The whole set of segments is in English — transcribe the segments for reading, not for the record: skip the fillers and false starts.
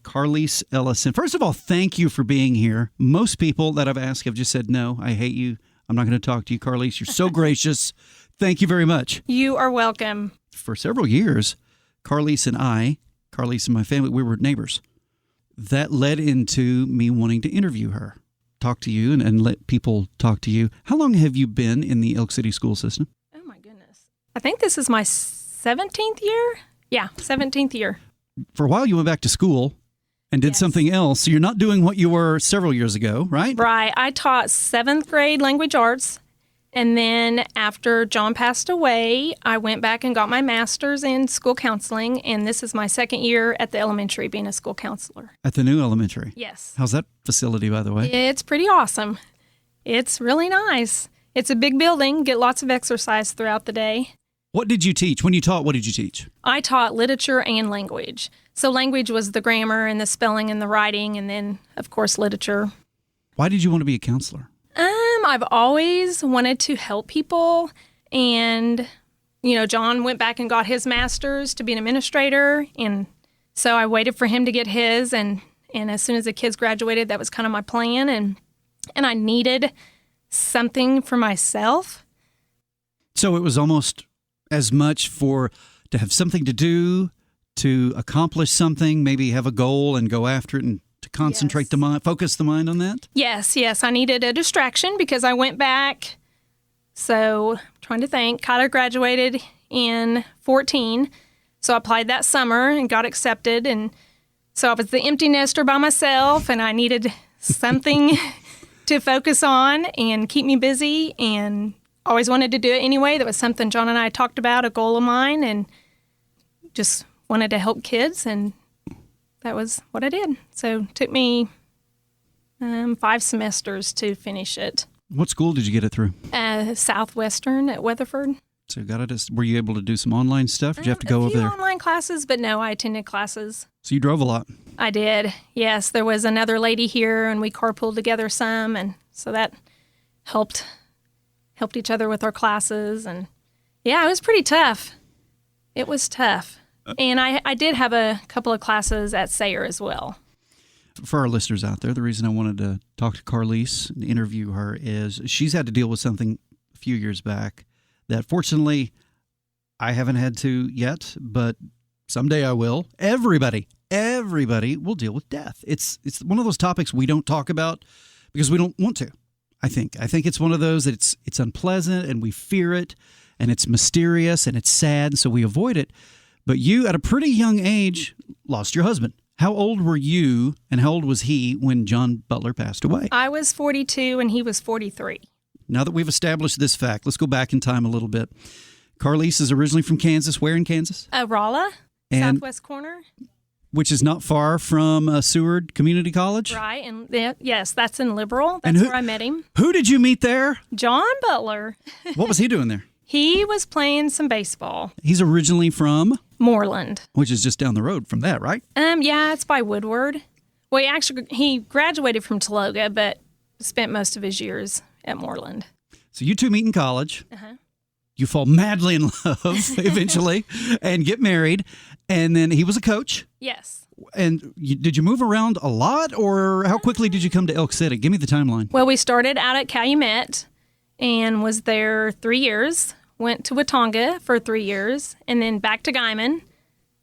Karlese Ellison. First of all, thank you for being here. Most people that I've asked have just said, no, I hate you. I'm not going to talk to you, Karlese. You're so gracious. Thank you very much. You are welcome. For several years, Karlese and my family, we were neighbors. That led into me wanting to interview her, talk to you, and let people talk to you. How long have you been in the Elk City school system? Oh, my goodness. I think this is my 17th year. Yeah, 17th year. For a while, you went back to school and did something else. So you're not doing what you were several years ago, right? Right. I taught 7th grade language arts. And then after John passed away, I went back and got my master's in school counseling. And this is my 2nd year at the elementary being a school counselor. At the new elementary? Yes. How's that facility, by the way? It's pretty awesome. It's really nice. It's a big building, get lots of exercise throughout the day. What did you teach? When you taught, what did you teach? I taught literature and language. So language was the grammar and the spelling and the writing, and then, of course, literature. Why did you want to be a counselor? I've always wanted to help people. And, John went back and got his master's to be an administrator. And so I waited for him to get his. And as soon as the kids graduated, that was kind of my plan. And I needed something for myself. So it was almost as much to have something to do, to accomplish something, maybe have a goal and go after it and to concentrate the mind, focus the mind on that? Yes. I needed a distraction because I went back. So, trying to think, Kyler graduated in 14. So I applied that summer and got accepted. And so I was the empty nester by myself, and I needed something to focus on and keep me busy, and always wanted to do it anyway. That was something John and I talked about, a goal of mine, and just wanted to help kids, and that was what I did. So it took me 5 semesters to finish it. What school did you get it through? Southwestern at Weatherford. So were you able to do some online stuff? Did you have to go over there? A few online classes, but no, I attended classes. So you drove a lot? I did, yes. There was another lady here, and we carpooled together some, and so that helped each other with our classes. And yeah, it was pretty tough. It was tough. And I did have a couple of classes at Sayre as well. For our listeners out there, the reason I wanted to talk to Karlese and interview her is she's had to deal with something a few years back that fortunately I haven't had to yet, but someday I will. Everybody will deal with death. It's one of those topics we don't talk about because we don't want to. I think it's one of those that it's unpleasant and we fear it and it's mysterious and it's sad, so we avoid it. But you, at a pretty young age, lost your husband. How old were you and how old was he when John Butler passed away? I was 42 and he was 43. Now that we've established this fact, let's go back in time a little bit. Karlese is originally from Kansas. Where in Kansas? Rolla, southwest corner. Which is not far from Seward Community College? Right, and yes, that's in Liberal. That's where I met him. Who did you meet there? John Butler. What was he doing there? He was playing some baseball. He's originally from? Moreland. Which is just down the road from that, right? Yeah, it's by Woodward. Well, he graduated from Tologa, but spent most of his years at Moreland. So you two meet in college. Uh-huh. You fall madly in love eventually and get married. And then he was a coach. Yes. And did you move around a lot, or how quickly did you come to Elk City? Give me the timeline. Well, we started out at Calumet and was there 3 years. Went to Watonga for 3 years, and then back to Guyman.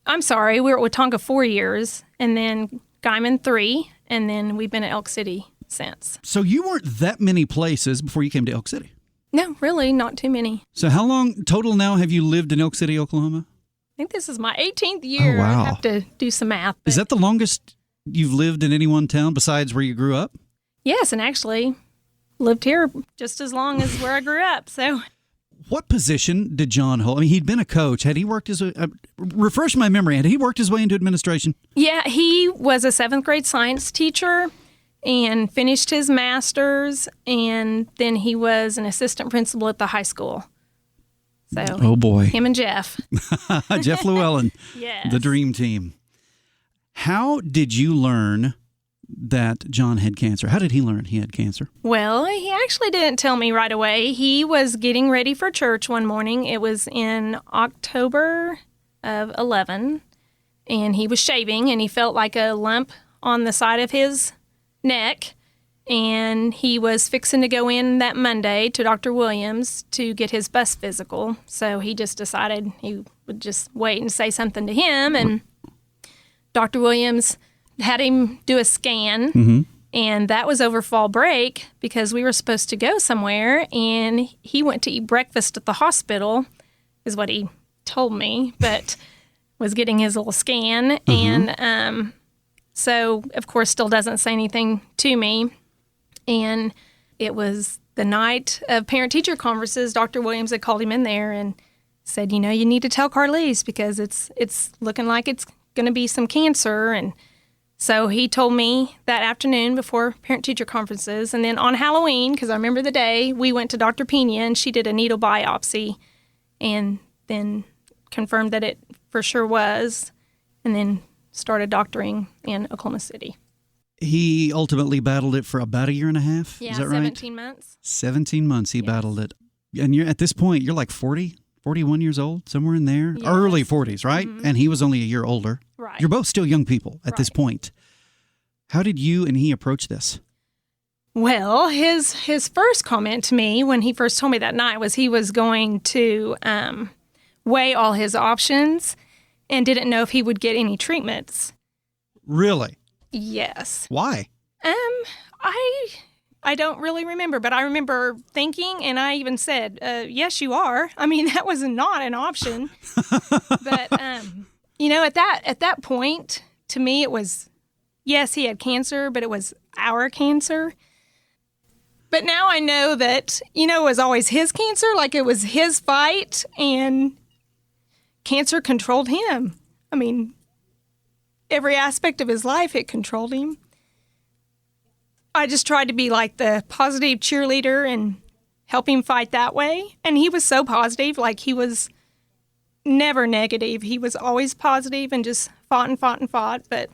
I'm sorry, we were at Watonga 4 years, and then Guyman 3, and then we've been at Elk City since. So you weren't that many places before you came to Elk City? No, really, not too many. So how long total now have you lived in Elk City, Oklahoma? I think this is my 18th year. Oh, wow. I have to do some math. Is that the longest you've lived in any one town besides where you grew up? Yes, and actually lived here just as long as where I grew up. So, what position did John hold? I mean, he'd been a coach. Had he worked his way, refresh my memory, had he worked his way into administration? Yeah, he was a 7th grade science teacher and finished his master's, and then he was an assistant principal at the high school. So, oh boy, him and Jeff. Jeff Llewellyn, yes. The dream team. How did you learn that John had cancer? How did he learn he had cancer? Well, he actually didn't tell me right away. He was getting ready for church one morning. It was in October of 11, and he was shaving, and he felt like a lump on the side of his neck. And he was fixing to go in that Monday to Dr. Williams to get his bus physical. So he just decided he would just wait and say something to him. And Dr. Williams had him do a scan. And that was over fall break because we were supposed to go somewhere. And he went to eat breakfast at the hospital, is what he told me, but was getting his little scan. And so, of course, still doesn't say anything to me. And it was the night of parent-teacher conferences. Dr. Williams had called him in there and said, you need to tell Karlese because it's looking like it's going to be some cancer. And so he told me that afternoon before parent-teacher conferences. And then on Halloween, because I remember the day, we went to Dr. Pena and she did a needle biopsy and then confirmed that it for sure was, and then started doctoring in Oklahoma City. He ultimately battled it for about a year and a half. Yeah, is that right? 17 months. 17 months he battled it. And you're at this point, you're like 40, 41 years old, somewhere in there. Yes. Early 40s, right? And he was only a year older. Right. You're both still young people at this point. How did you and he approach this? Well, his first comment to me when he first told me that night was he was going to weigh all his options and didn't know if he would get any treatments. Really? Yes. Why? I don't really remember, but I remember thinking, and I even said, yes, you are. I mean, that was not an option. But, at that point, to me, it was, yes, he had cancer, but it was our cancer. But now I know that, it was always his cancer, like it was his fight, and cancer controlled him. I mean, every aspect of his life, it controlled him. I just tried to be like the positive cheerleader and help him fight that way. And he was so positive, like he was never negative. He was always positive and just fought and fought and fought. But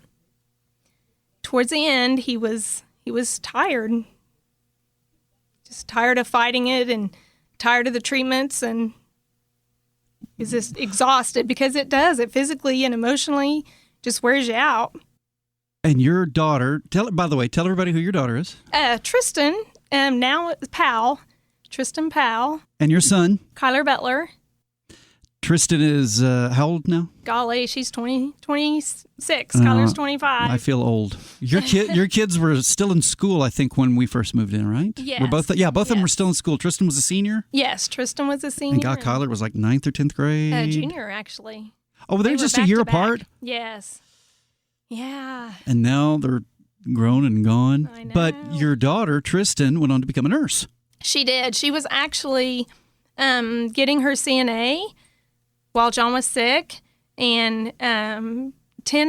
towards the end, he was tired. Just tired of fighting it and tired of the treatments, and is just exhausted because it does. It physically and emotionally just wears you out. And your daughter, tell everybody who your daughter is. Tristan, now Powell, Tristan Powell. And your son? Kyler Butler. Tristan is how old now? Golly, she's 26. Kyler's 25. I feel old. Your kids were still in school, I think, when we first moved in, right? Yes. Both of them were still in school. Tristan was a senior? Yes, Tristan was a senior. And Kyler was like 9th or 10th grade? Junior, actually. Oh, they were just a year apart? Yes. Yeah. And now they're grown and gone. I know. But your daughter, Tristan, went on to become a nurse. She did. She was actually getting her CNA while John was sick, and 10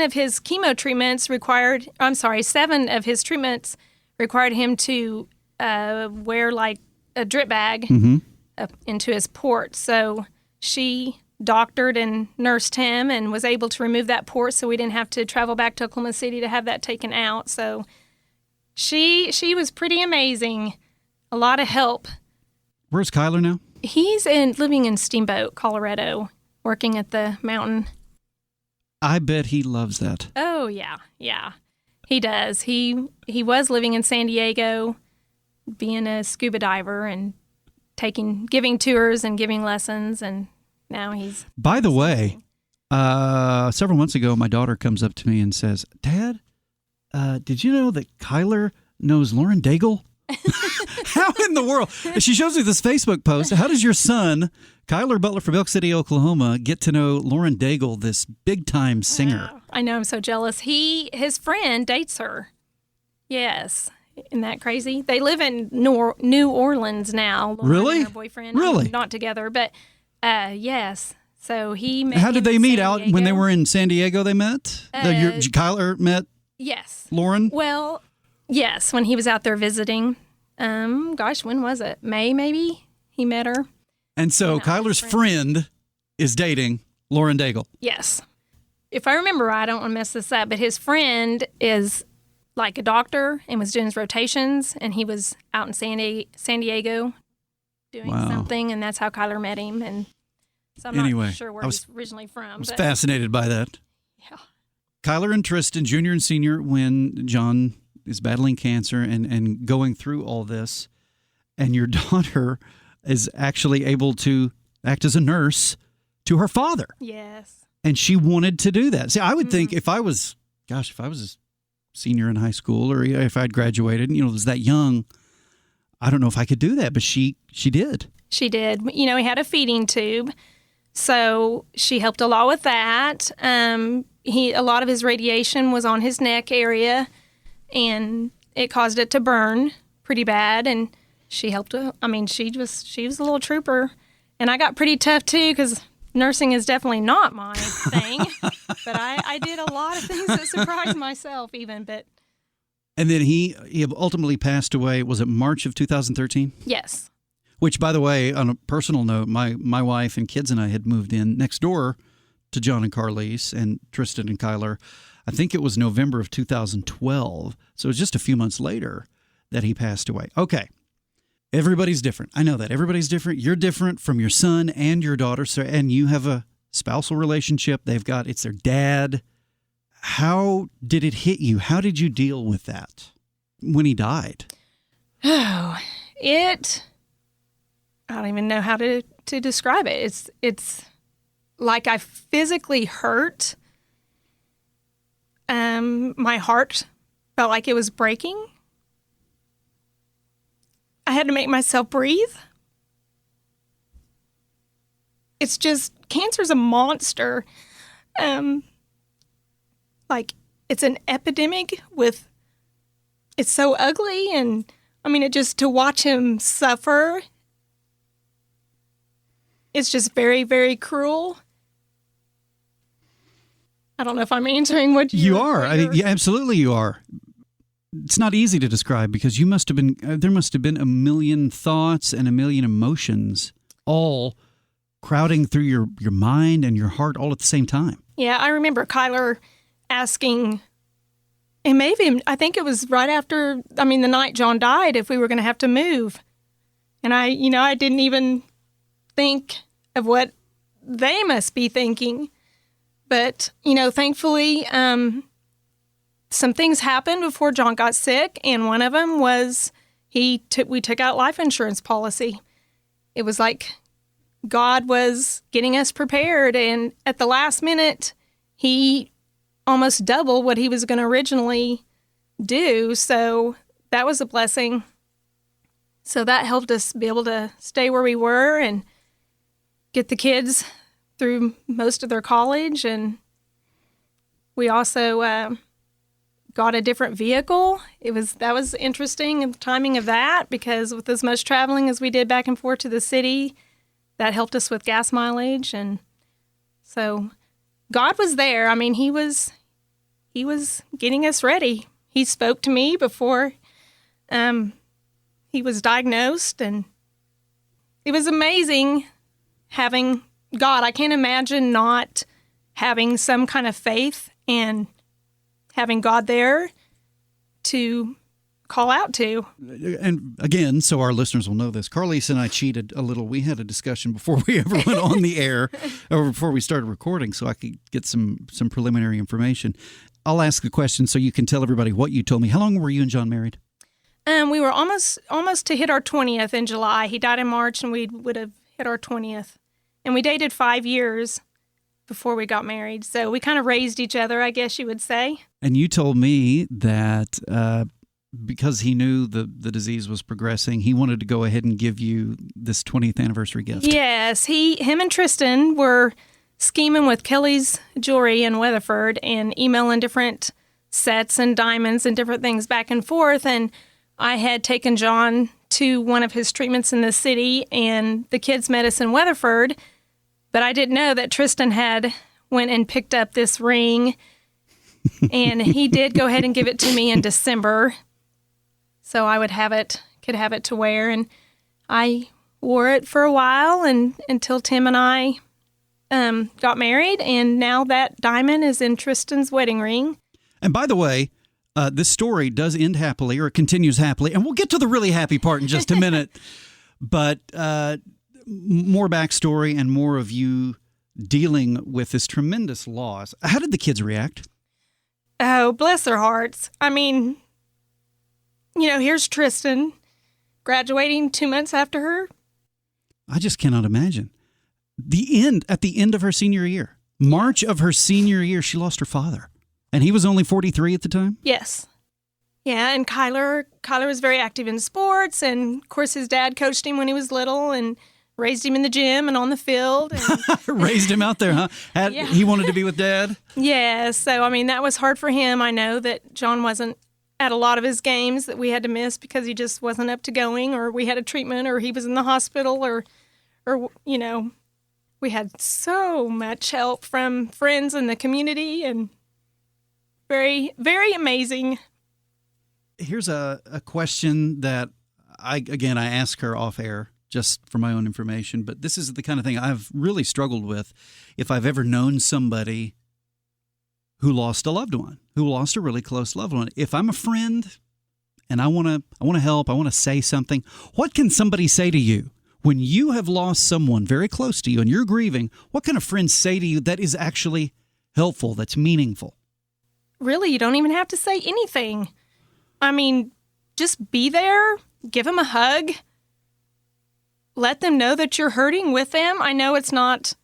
of his chemo treatments seven of his treatments required him to wear like a drip bag up into his port. So she doctored and nursed him and was able to remove that port so we didn't have to travel back to Oklahoma City to have that taken out. So she was pretty amazing. A lot of help. Where's Kyler now? He's living in Steamboat, Colorado, working at the mountain. I bet he loves that. Oh, yeah. Yeah, he does. He was living in San Diego, being a scuba diver and giving tours and giving lessons, and now he's... By the way, several months ago, my daughter comes up to me and says, Dad, did you know that Kyler knows Lauren Daigle? How in the world? She shows me this Facebook post. How does your son, Kyler Butler from Elk City, Oklahoma, get to know Lauren Daigle, this big-time singer? Wow. I know. I'm so jealous. His friend dates her. Yes. Isn't that crazy? They live in New Orleans now. Lauren Really? And her boyfriend. Really? Not together, but yes. So he met How did they meet? Out Diego. when they were in San Diego, they met? Kyler met Yes. Lauren? Well, yes, when he was out there visiting. When was it? May, maybe? He met her. And so Kyler's friend is dating Lauren Daigle. Yes. If I remember right, I don't want to mess this up, but his friend is like a doctor and was doing his rotations, and he was out in San Diego doing something, and that's how Kyler met him. And so I'm not sure where he's originally from. I was fascinated by that. Yeah. Kyler and Tristan, junior and senior, when John is battling cancer and going through all this, and your daughter is actually able to act as a nurse to her father. Yes. And she wanted to do that. See, I would think if I was a senior in high school, or if I'd graduated, was that young, I don't know if I could do that, but she did. She did. He had a feeding tube, so she helped a lot with that. A lot of his radiation was on his neck area, and it caused it to burn pretty bad. And she helped. She was a little trooper, and I got pretty tough too because nursing is definitely not my thing. But I did a lot of things that surprised myself even. But and then he ultimately passed away. Was it March of 2013? Yes. Which, by the way, on a personal note, my wife and kids and I had moved in next door to John and Karlese and Tristan and Kyler. I think it was November of 2012. So it was just a few months later that he passed away. Okay. Everybody's different. I know that. Everybody's different. You're different from your son and your daughter. So, and you have a spousal relationship. It's their dad. How did it hit you? How did you deal with that when he died? Oh, I don't even know how to describe it. It's like I physically hurt. My heart felt like it was breaking. I had to make myself breathe. It's just, cancer's a monster. It's an epidemic it's so ugly, and to watch him suffer, it's just very, very cruel. I don't know if I'm answering what you are. Yeah, absolutely you are. It's not easy to describe because there must have been a million thoughts and a million emotions all crowding through your mind and your heart all at the same time. Yeah, I remember Kyler asking, and maybe, I think it was right after, the night John died, if we were going to have to move. And I didn't even think of what they must be thinking. But, thankfully, some things happened before John got sick, and one of them was we took out life insurance policy. It was like God was getting us prepared, and at the last minute, he almost doubled what he was going to originally do, so that was a blessing. So that helped us be able to stay where we were and get the kids through most of their college, and we also got a different vehicle. That was interesting, the timing of that, because with as much traveling as we did back and forth to the city, that helped us with gas mileage, and so God was there. He was getting us ready. He spoke to me before he was diagnosed, and it was amazing having God. I can't imagine not having some kind of faith and having God there to call out to. And again, so our listeners will know this, Karlese and I cheated a little. We had a discussion before we ever went on the air, or before we started recording, so I could get some preliminary information. I'll ask a question so you can tell everybody what you told me. How long were you and John married? We were almost to hit our 20th in July. He died in March, and we would have hit our 20th. And we dated 5 years before we got married. So we kind of raised each other, I guess you would say. And you told me that because he knew the disease was progressing, he wanted to go ahead and give you this 20th anniversary gift. Yes. Him and Tristan were scheming with Kelly's Jewelry in Weatherford and emailing different sets and diamonds and different things back and forth. And I had taken John to one of his treatments in the city, and the kids met us in Weatherford. But I didn't know that Tristan had went and picked up this ring, and he did go ahead and give it to me in December, so I could have it to wear. And I wore it for a while, and until Tim and I got married, and now that diamond is in Tristan's wedding ring. And by the way, this story does end happily, or it continues happily, and we'll get to the really happy part in just a minute. But more backstory and more of you dealing with this tremendous loss. How did the kids react? Oh, bless their hearts. I mean, here's Tristan graduating 2 months after her. I just cannot imagine. At the end of her senior year, March of her senior year, she lost her father. And he was only 43 at the time? Yes. Yeah, and Kyler was very active in sports, and of course his dad coached him when he was little and raised him in the gym and on the field. And raised him out there, huh? Yeah. He wanted to be with Dad? Yeah, so I mean that was hard for him. I know that John wasn't at a lot of his games that we had to miss because he just wasn't up to going, or we had a treatment, or he was in the hospital, or we had so much help from friends in the community, and very, very amazing. Here's a question that I ask her off air just for my own information, but this is the kind of thing I've really struggled with if I've ever known somebody who lost a loved one, who lost a really close loved one. If I'm a friend and I want to help, I want to say something, what can somebody say to you when you have lost someone very close to you and you're grieving? What can a friend say to you that is actually helpful, that's meaningful? Really, you don't even have to say anything. I mean, just be there, give them a hug, let them know that you're hurting with them. I know it's not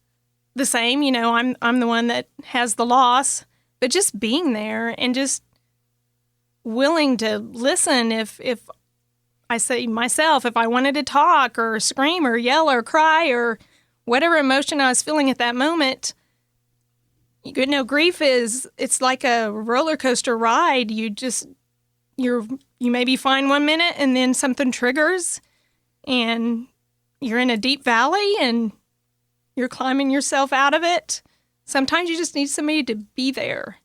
the same, I'm the one that has the loss, but just being there and just willing to listen if I say myself, if I wanted to talk or scream or yell or cry or whatever emotion I was feeling at that moment. Grief it's like a roller coaster ride. You maybe fine 1 minute and then something triggers and you're in a deep valley and you're climbing yourself out of it. Sometimes you just need somebody to be there.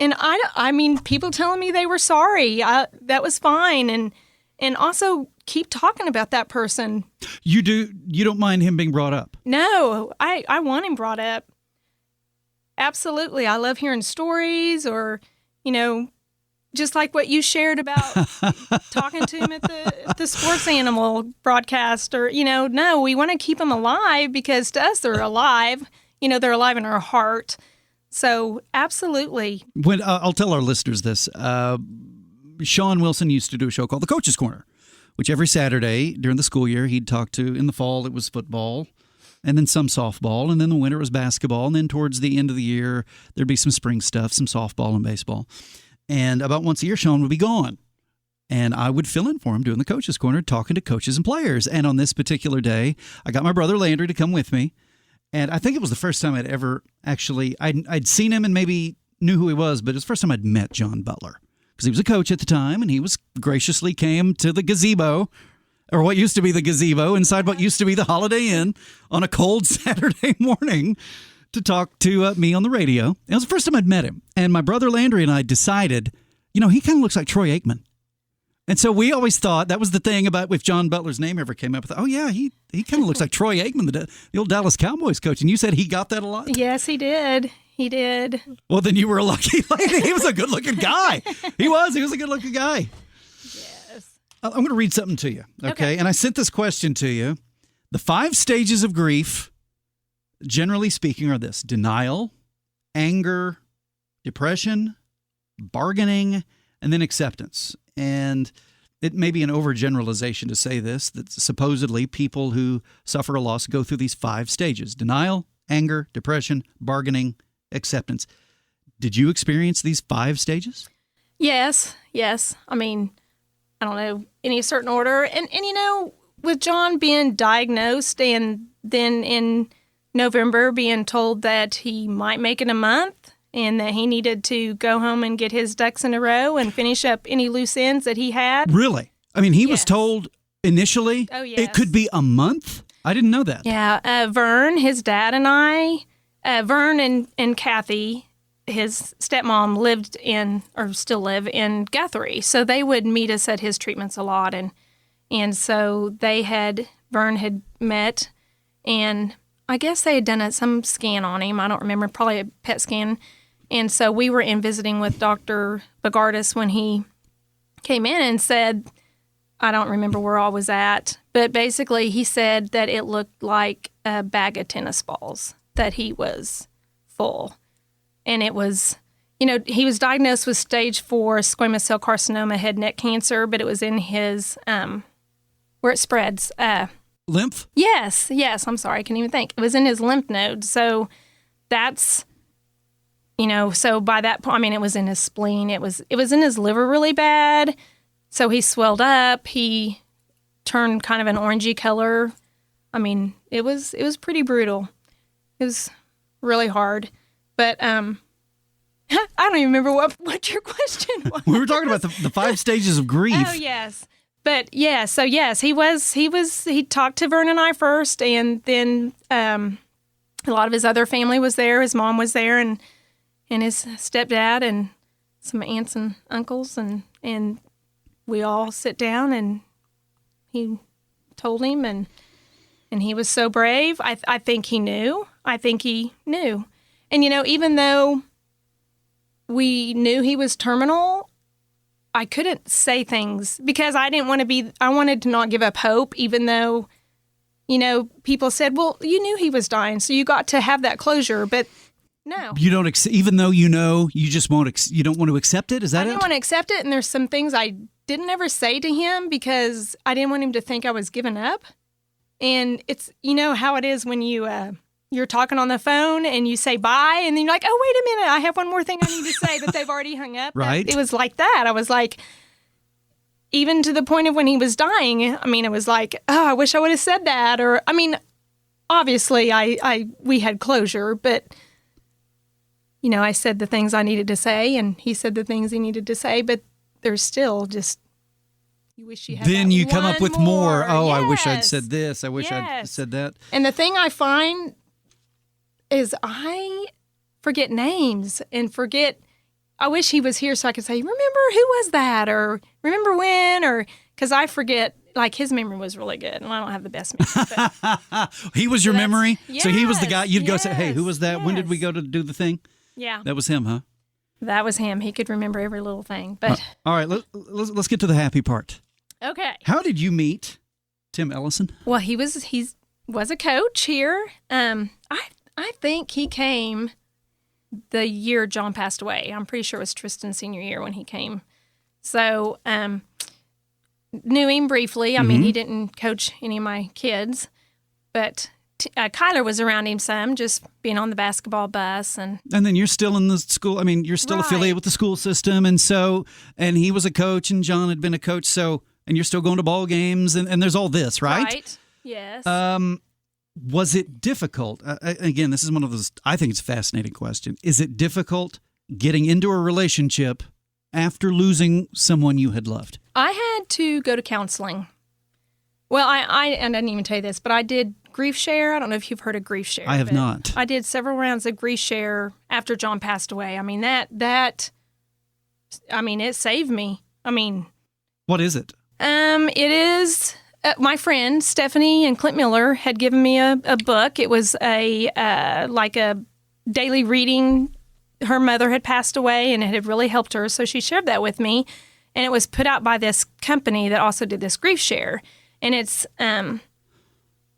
And I mean, people telling me they were sorry, that was fine. And also keep talking about that person. You don't mind him being brought up? No, I want him brought up. Absolutely. I love hearing stories or, just like what you shared about talking to him at the sports animal broadcast or, no, we want to keep them alive because to us they're alive. They're alive in our heart. So absolutely. I'll tell our listeners this. Sean Wilson used to do a show called The Coach's Corner, which every Saturday during the school year he'd talk to. In the fall it was football, and then some softball, and then the winter it was basketball, and then towards the end of the year there'd be some spring stuff, some softball and baseball. And about once a year Sean would be gone, and I would fill in for him doing the Coach's Corner, talking to coaches and players. And on this particular day, I got my brother Landry to come with me, and I think it was the first time I'd ever actually I'd seen him and maybe knew who he was, but it was the first time I'd met John Butler. Because he was a coach at the time, and he graciously came to the gazebo, or what used to be the gazebo, inside what used to be the Holiday Inn, on a cold Saturday morning to talk to me on the radio. It was the first time I'd met him. And my brother Landry and I decided, he kind of looks like Troy Aikman. And so we always thought, that was the thing about if John Butler's name ever came up, we thought, oh yeah, he kind of looks like Troy Aikman, the old Dallas Cowboys coach. And you said he got that a lot? Yes, he did. He did. Well, then you were a lucky lady. He was a good-looking guy. He was a good-looking guy. Yes. I'm going to read something to you, okay? And I sent this question to you. The 5 stages of grief, generally speaking, are this: denial, anger, depression, bargaining, and then acceptance. And it may be an overgeneralization to say this, that supposedly people who suffer a loss go through these 5 stages: denial, anger, depression, bargaining, acceptance. Did you experience these 5 stages? Yes. I mean, I don't know any certain order. And with John being diagnosed and then in November being told that he might make it a month and that he needed to go home and get his ducks in a row and finish up any loose ends that he had. Really? I mean, he was told initially it could be a month? I didn't know that. Yeah. Vern, his dad, and I, Vern and Kathy, his stepmom, lived in, or still live in, Guthrie. So they would meet us at his treatments a lot. And so Vern had met, and I guess they had done some scan on him. I don't remember, probably a PET scan. And so we were in visiting with Dr. Bogardus when he came in and said, I don't remember where I was at, but basically he said that it looked like a bag of tennis balls, that he was full. And it was he was diagnosed with stage 4 squamous cell carcinoma, head and neck cancer, but it was in his, where it spreads. Lymph? Yes. I'm sorry. I can't even think. It was in his lymph nodes. So that's, so by that point, it was in his spleen. It was in his liver really bad. So he swelled up. He turned kind of an orangey color. It was pretty brutal. It was really hard. But, I don't even remember what your question was. We were talking about the 5 stages of grief. Oh, yes. But yeah, so yes, he talked to Vern and I first, and then a lot of his other family was there. His mom was there, and his stepdad and some aunts and uncles, and we all sit down, and he told him, and he was so brave. I think he knew. And even though we knew he was terminal, I couldn't say things because I wanted to not give up hope, even though, people said, well, you knew he was dying, so you got to have that closure, but no. You don't, even though you just won't, you don't want to accept it? Is that it? I didn't want to accept it, and there's some things I didn't ever say to him because I didn't want him to think I was giving up. And it's, how it is when you're talking on the phone and you say bye, and then you're like, oh, wait a minute, I have one more thing I need to say, but they've already hung up. Right. It was like that. I was like, even to the point of when he was dying, it was like, oh, I wish I would have said that. Or, obviously we had closure, but, I said the things I needed to say, and he said the things he needed to say, but there's still just, you wish you had then that you come up with more. Oh, yes. I wish I'd said this. I wish Yes. I'd said that. And the thing I find is I forget names and I wish he was here so I could say, remember who was that? Or remember when? Or because I forget, like his memory was really good and I don't have the best memory. But, he was your memory? Yes, so he was the guy, you'd go say, hey, who was that? Yes. When did we go to do the thing? Yeah. That was him, huh? That was him. He could remember every little thing. But all right, let's get to the happy part. Okay. How did you meet Tim Ellison? Well, he was a coach here. I think he came the year John passed away. I'm pretty sure it was Tristan's senior year when he came. So, knew him briefly. He didn't coach any of my kids, but Kyler was around him some, just being on the basketball bus. And then you're still in the school. You're still Right. affiliated with the school system. And he was a coach and John had been a coach. And you're still going to ball games and there's all this, right? Right. Yes. Was it difficult? Again, this is one of those, I think it's a fascinating question. Is it difficult getting into a relationship after losing someone you had loved? I had to go to counseling. Well, I didn't even tell you this, but I did Grief Share. I don't know if you've heard of Grief Share. I have not. I did several rounds of Grief Share after John passed away. It saved me. What is it? It is my friend Stephanie and Clint Miller had given me a book. It was a daily reading. Her mother had passed away, and it had really helped her, so she shared that with me. And it was put out by this company that also did this Grief Share. And it's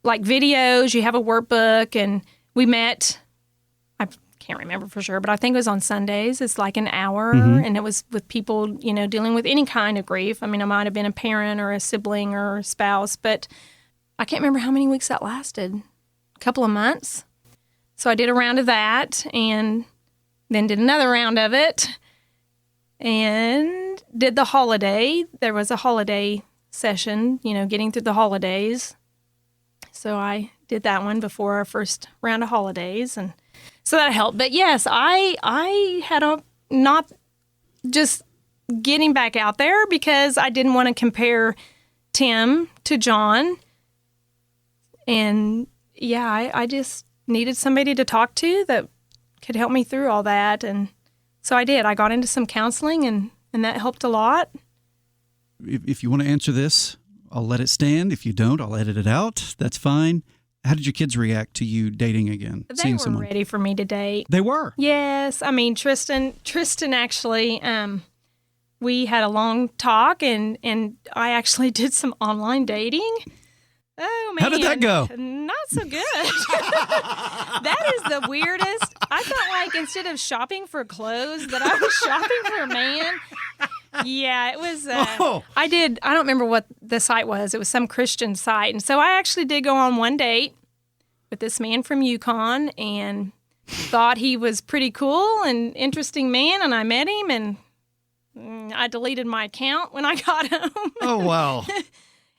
like videos. You have a workbook, and we met. I can't remember for sure, but I think it was on Sundays. It's like an hour, and it was with people, dealing with any kind of grief. I might have been a parent or a sibling or a spouse, but I can't remember how many weeks that lasted. A couple of months. So I did a round of that, and then did another round of it, and did the holiday. There was a holiday session, getting through the holidays. So I did that one before our first round of holidays, and so that helped. But yes, I had not just getting back out there because I didn't want to compare Tim to John. And yeah, I just needed somebody to talk to that could help me through all that. And so I did. I got into some counseling, and that helped a lot. If you want to answer this, I'll let it stand. If you don't, I'll edit it out. That's fine. How did your kids react to you dating again? They were ready for me to date. They were? Yes. Tristan actually, we had a long talk, and I actually did some online dating. Oh, man. How did that go? Not so good. That is the weirdest. I felt like instead of shopping for clothes, that I was shopping for a man. Yeah, it was. I don't remember what the site was. It was some Christian site. And so I actually did go on one date with this man from Yukon and thought he was pretty cool and interesting man. And I met him and I deleted my account when I got home. Oh, wow.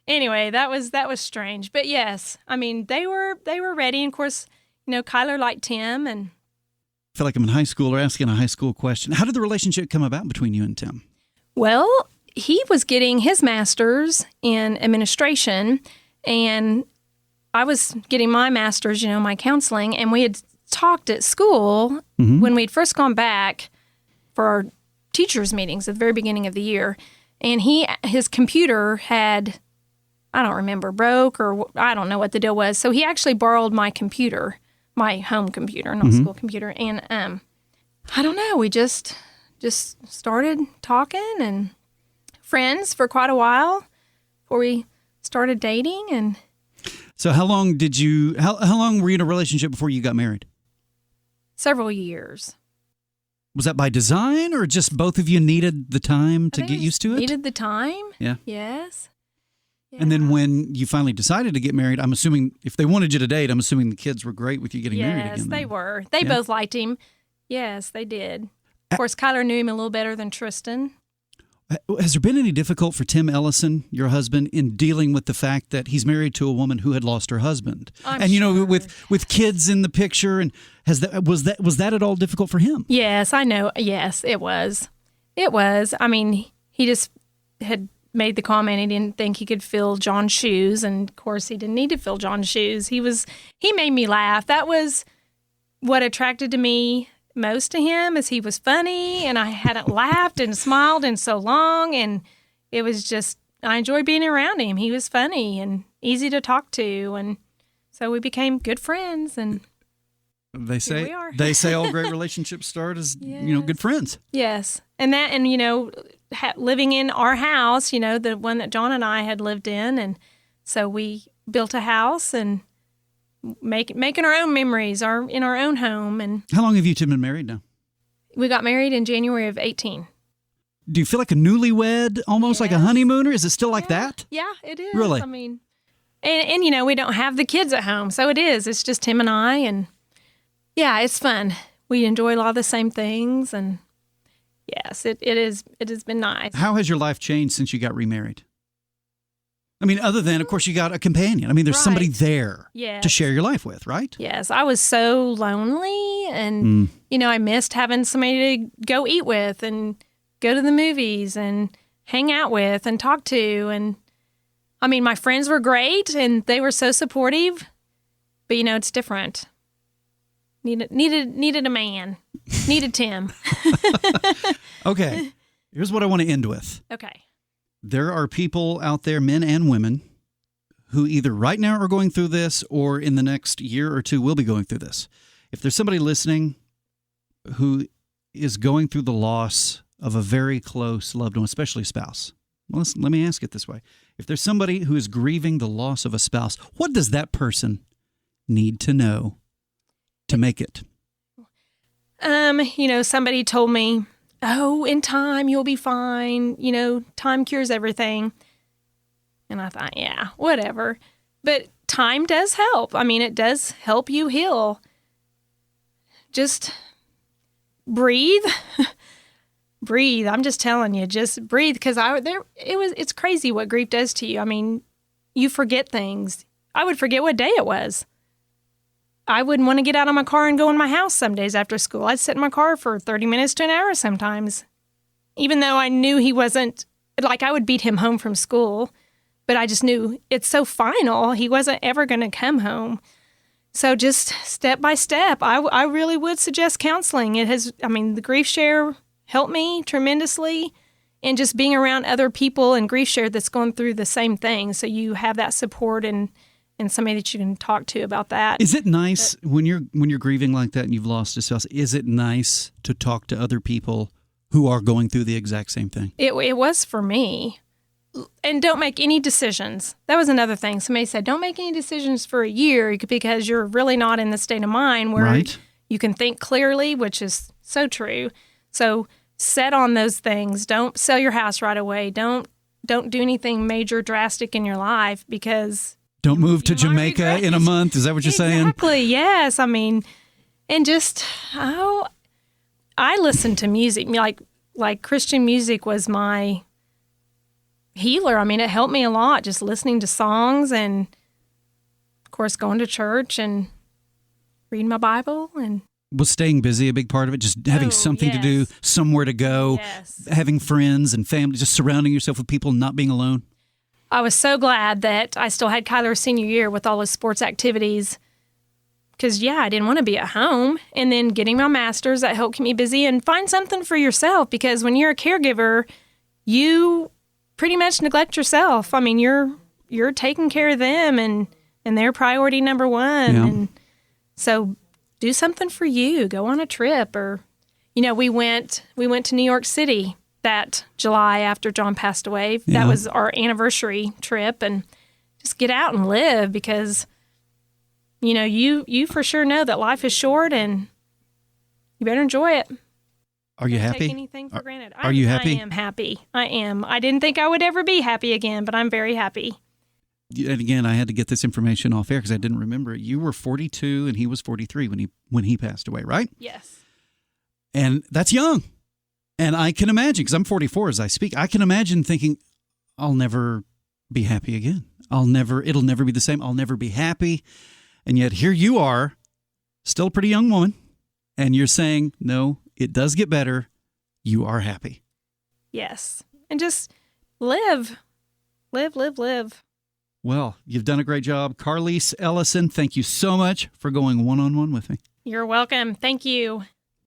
Anyway, that was strange. But yes, I mean, they were ready. And of course, Kyler liked Tim. And I feel like I'm in high school or asking a high school question. How did the relationship come about between you and Tim? Well, he was getting his master's in administration, and I was getting my master's, my counseling, and we had talked at school when we'd first gone back for our teachers' meetings at the very beginning of the year, and his computer had, I don't remember, broke, or I don't know what the deal was, so he actually borrowed my computer, my home computer, not school computer, and I don't know, we just started talking and friends for quite a while before we started dating. And so how long were you in a relationship before you got married? Several years. Was that by design or just both of you needed the time to get used to it? Needed the time. Yeah. Yes. Yeah. And then when you finally decided to get married, I'm assuming if they wanted you to date, I'm assuming the kids were great with you getting married again. Yes, they then. were. They both liked him. Yes, they did. Of course, Kyler knew him a little better than Tristan. Has there been any difficult for Tim Ellison, your husband, in dealing with the fact that he's married to a woman who had lost her husband? I'm sure. with kids in the picture, and was that at all difficult for him? Yes, I know. Yes, it was. It was. I mean, he just had made the comment he didn't think he could fill John's shoes, and of course, he didn't need to fill John's shoes. He made me laugh. That was what attracted to me most to him, is he was funny, and I hadn't laughed and smiled in so long, and it was just, I enjoyed being around him. He was funny and easy to talk to, and so we became good friends, and they say here we are. They say all great relationships start as good friends. Yes, and living in our house, the one that John and I had lived in, and so we built a house and making our own memories in our own home. And how long have you two been married now? We got married in January of 2018. Do you feel like a newlywed, almost like a honeymooner? Is it still like that? Yeah, it is. Really? I mean, and we don't have the kids at home, so it is. It's just him and I, and yeah, it's fun. We enjoy a lot of the same things, and yes, it has been nice. How has your life changed since you got remarried? I mean, other than, of course, you got a companion. I mean, there's somebody there to share your life with, right? Yes, I was so lonely, and, I missed having somebody to go eat with and go to the movies and hang out with and talk to. And, I mean, my friends were great, and they were so supportive, but, it's different. Needed a man. Needed Tim. Okay, here's what I want to end with. Okay. There are people out there, men and women, who either right now are going through this or in the next year or two will be going through this. If there's somebody listening who is going through the loss of a very close loved one, especially a spouse, well, let me ask it this way. If there's somebody who is grieving the loss of a spouse, what does that person need to know to make it? Somebody told me, oh, in time, you'll be fine. Time cures everything. And I thought, yeah, whatever. But time does help. I mean, it does help you heal. Just breathe. Breathe. I'm just telling you, just breathe. Because it's crazy what grief does to you. I mean, you forget things. I would forget what day it was. I wouldn't want to get out of my car and go in my house some days after school. I'd sit in my car for 30 minutes to an hour sometimes. Even though I knew he wasn't, I would beat him home from school, but I just knew it's so final. He wasn't ever going to come home. So just step by step, I really would suggest counseling. The Grief Share helped me tremendously, and just being around other people in Grief Share that's going through the same thing. So you have that support and somebody that you can talk to about that. Is it nice when you're grieving like that and you've lost a spouse? Is it nice to talk to other people who are going through the exact same thing? It was for me. And don't make any decisions. That was another thing. Somebody said, don't make any decisions for a year because you're really not in the state of mind where Right. you can think clearly, which is so true. So set on those things. Don't sell your house right away. Don't do anything major, drastic in your life because Don't move to you might Jamaica regret in a it. month. Is that what you're saying? Exactly. Yes. I mean, and just I listened to music like Christian music was my healer. I mean, it helped me a lot just listening to songs and, of course, going to church and reading my Bible. And Was staying busy a big part of it? Just having something to do, yes. somewhere to go, Yes. having friends and family, just surrounding yourself with people, not being alone? I was so glad that I still had Kyler's senior year with all his sports activities because, I didn't want to be at home. And then getting my master's, that helped keep me busy. And find something for yourself because when you're a caregiver, you pretty much neglect yourself. I mean, you're taking care of them and they're priority number one. Yeah. And so do something for you. Go on a trip or, we went to New York City that July after John passed away. Yeah. That was our anniversary trip and just get out and live because, you for sure know that life is short and you better enjoy it. Are you Don't happy? Take anything for granted. Are you happy? I am happy. I am. I didn't think I would ever be happy again, but I'm very happy. And again, I had to get this information off air because I didn't remember it. You were 42 and he was 43 when he passed away, right? Yes. And that's young. And I can imagine, because I'm 44 as I speak, I can imagine thinking, I'll never be happy again. It'll never be the same. I'll never be happy. And yet here you are, still a pretty young woman, and you're saying, no, it does get better. You are happy. Yes. And just live. Live. Well, you've done a great job. Karlese Ellison, thank you so much for going one-on-one with me. You're welcome. Thank you.